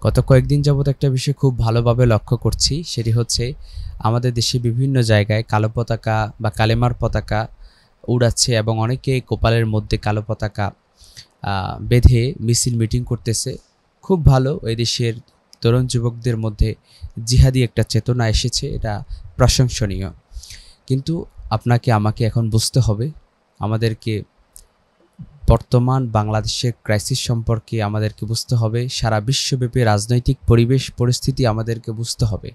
গত কয়েকদিন যাবত একটা বিষয় খুব ভালোভাবে লক্ষ্য করছি, সেটি হচ্ছে আমাদের দেশে বিভিন্ন জায়গায় কালো পতাকা বা কালেমার পতাকা উড়াচ্ছে এবং অনেকে কপালের মধ্যে কালো পতাকা বেঁধে মিছিল মিটিং করতেছে। খুব ভালো, এই দেশের তরুণ যুবকদের মধ্যে জিহাদি একটা চেতনা এসেছে, এটা প্রশংসনীয়। কিন্তু আপনাকে আমাকে এখন বুঝতে হবে, আমাদেরকে বর্তমান বাংলাদেশের ক্রাইসিস সম্পর্কে আমাদেরকে বুঝতে হবে, সারা বিশ্বব্যাপী রাজনৈতিক পরিবেশ পরিস্থিতি আমাদেরকে বুঝতে হবে।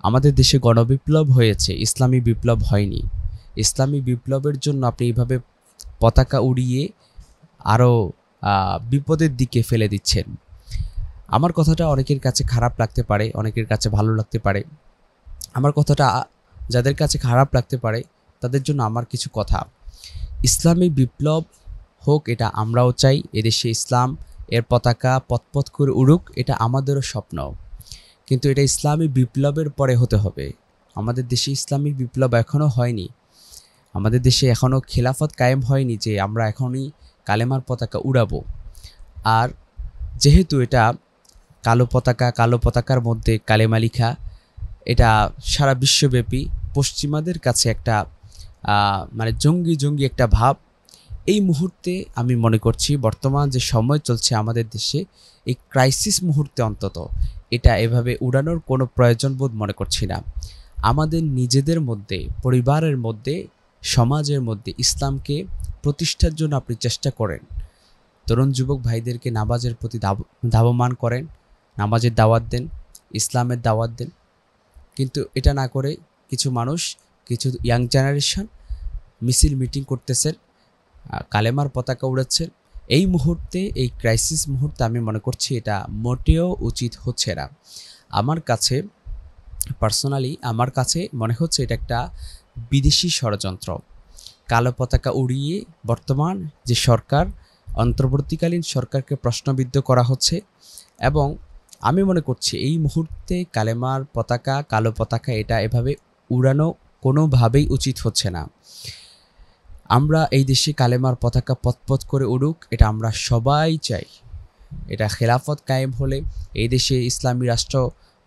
আমাদের দেশে গণবিপ্লব হয়েছে, ইসলামী বিপ্লব হয়নি। ইসলামী বিপ্লবের জন্য আপনি এইভাবে পতাকা উড়িয়ে আরও বিপদের দিকে ফেলে দিচ্ছেন। আমার কথাটা অনেকের কাছে খারাপ লাগতে পারে, অনেকের কাছে ভালো লাগতে পারে। আমার কথাটা যাদের কাছে খারাপ লাগতে পারে তাদের জন্য আমার কিছু কথা। ইসলামী বিপ্লব হোক, এটা আমরাও চাই। এদেশে ইসলাম এর পতাকা পথ করে উড়ুক, এটা আমাদেরও স্বপ্ন। কিন্তু এটা ইসলামী বিপ্লবের পরে হতে হবে। আমাদের দেশে ইসলামী বিপ্লব এখনও হয়নি, আমাদের দেশে এখনও খেলাফত কায়েম হয়নি যে আমরা এখনই কালেমার পতাকা উড়াবো। আর যেহেতু এটা কালো পতাকা, কালো পতাকার মধ্যে কালেমা লিখা, এটা সারা বিশ্বব্যাপী পশ্চিমাদের কাছে একটা মানে জঙ্গি একটা ভাব। এই মুহূর্তে আমি মনে করছি বর্তমান যে সময় চলছে আমাদের দেশে, এই ক্রাইসিস মুহূর্তে অন্তত এটা এভাবে উড়ানোর কোনো প্রয়োজন বোধ মনে করছি না। আমাদের নিজেদের মধ্যে, পরিবারের মধ্যে, সমাজের মধ্যে ইসলামকে প্রতিষ্ঠার জন্য আপনি চেষ্টা করেন। তরুণ যুবক ভাইদেরকে নামাজের প্রতি ধাবমান করেন, নামাজের দাওয়াত দেন, ইসলামের দাওয়াত দেন। কিন্তু এটা না করে কিছু মানুষ, কিছু ইয়াং জেনারেশন মিছিল মিটিং করতেছেন, কালেমার পতাকা উড়াচ্ছেন। এই মুহূর্তে, এই ক্রাইসিস মুহূর্তে আমি মনে করছি এটা মোটেও উচিত হচ্ছে না। আমার কাছে পার্সোনালি আমার কাছে মনে হচ্ছে এটা একটা বিদেশি ষড়যন্ত্র। কালো পতাকা উড়িয়ে বর্তমান যে সরকার, অন্তর্বর্তীকালীন সরকারকে প্রশ্নবিদ্ধ করা হচ্ছে। এবং আমি মনে করছি এই মুহূর্তে কালেমার পতাকা, কালো পতাকা এটা এভাবে উড়ানো কোনোভাবেই উচিত হচ্ছে না। আমরা এই দেশে কালেমার পতাকা পথ করে উড়ুক, এটা আমরা সবাই চাই। এটা খেলাফত কায়েম হলে, এই দেশে ইসলামী রাষ্ট্র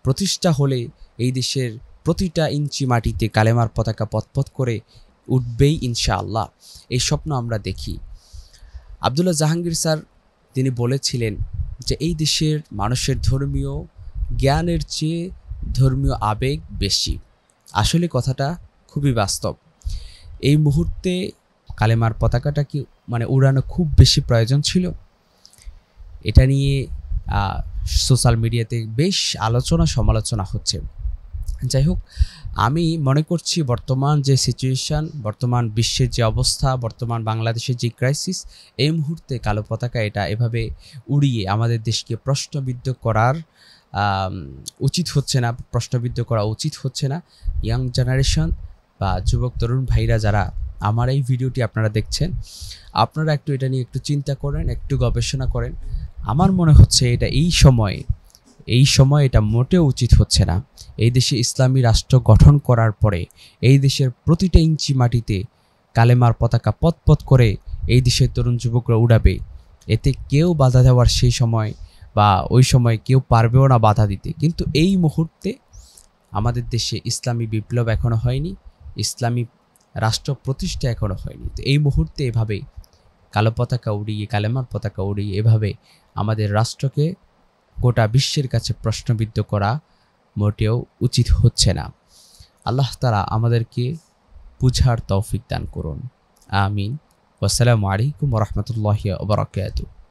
প্রতিষ্ঠা হলে, এই দেশের প্রতিটা ইঞ্চি মাটিতে কালেমার পতাকা পথ করে উঠবেই ইনশাআল্লাহ। এই স্বপ্ন আমরা দেখি। আব্দুল্লাহ জাহাঙ্গীর স্যার তিনি বলেছিলেন যে এই দেশের মানুষের ধর্মীয় জ্ঞানের চেয়ে ধর্মীয় আবেগ বেশি। আসলে কথাটা খুবই বাস্তব। এই মুহূর্তে কালেমার পতাকাটা কি মানে উড়ানো খুব বেশি প্রয়োজন ছিল? এটা নিয়ে সোশ্যাল মিডিয়াতে বেশ আলোচনা সমালোচনা হচ্ছে। যাই হোক, আমি মনে করছি বর্তমান যে সিচুয়েশান, বর্তমান বিশ্বের যে অবস্থা, বর্তমান বাংলাদেশের যে ক্রাইসিস, এই মুহূর্তে কালো পতাকা এটা এভাবে উড়িয়ে আমাদের দেশকে প্রশ্নবিদ্ধ করার উচিত হচ্ছে না, প্রশ্নবিদ্ধ করা উচিত হচ্ছে না। ইয়াং জেনারেশন বা যুবক তরুণ ভাইরা যারা আমার এই ভিডিওটি আপনারা দেখছেন, আপনারা একটু এটা নিয়ে একটু চিন্তা করেন, একটু গবেষণা করেন। আমার মনে হচ্ছে এটা এই সময় এটা মোটেও উচিত হচ্ছে না। এই দেশে ইসলামী রাষ্ট্র গঠন করার পরে এই দেশের প্রতিটা ইঞ্চি মাটিতে কালেমার পতাকা পথ করে এই দেশের তরুণ যুবকরা উড়াবে। এতে কেউ বাধা দেওয়ার সেই সময় বা ওই সময় কেউ পারবেও না বাধা দিতে। কিন্তু এই মুহূর্তে আমাদের দেশে ইসলামী বিপ্লব এখনও হয়নি, ইসলামী রাষ্ট্র প্রতিষ্ঠা এখনও হয়নি। তো এই মুহূর্তে এভাবে কালো পতাকা উড়িয়ে, কালেমার পতাকা উড়িয়ে এভাবে আমাদের রাষ্ট্রকে গোটা বিশ্বের কাছে প্রশ্নবিদ্ধ করা মোটেও উচিত হচ্ছে না। আল্লাহ তাআলা আমাদেরকে বুঝার তৌফিক দান করুন। আমিন। আসসালামু আলাইকুম ওয়া রাহমাতুল্লাহি ওয়া বারাকাতুহু।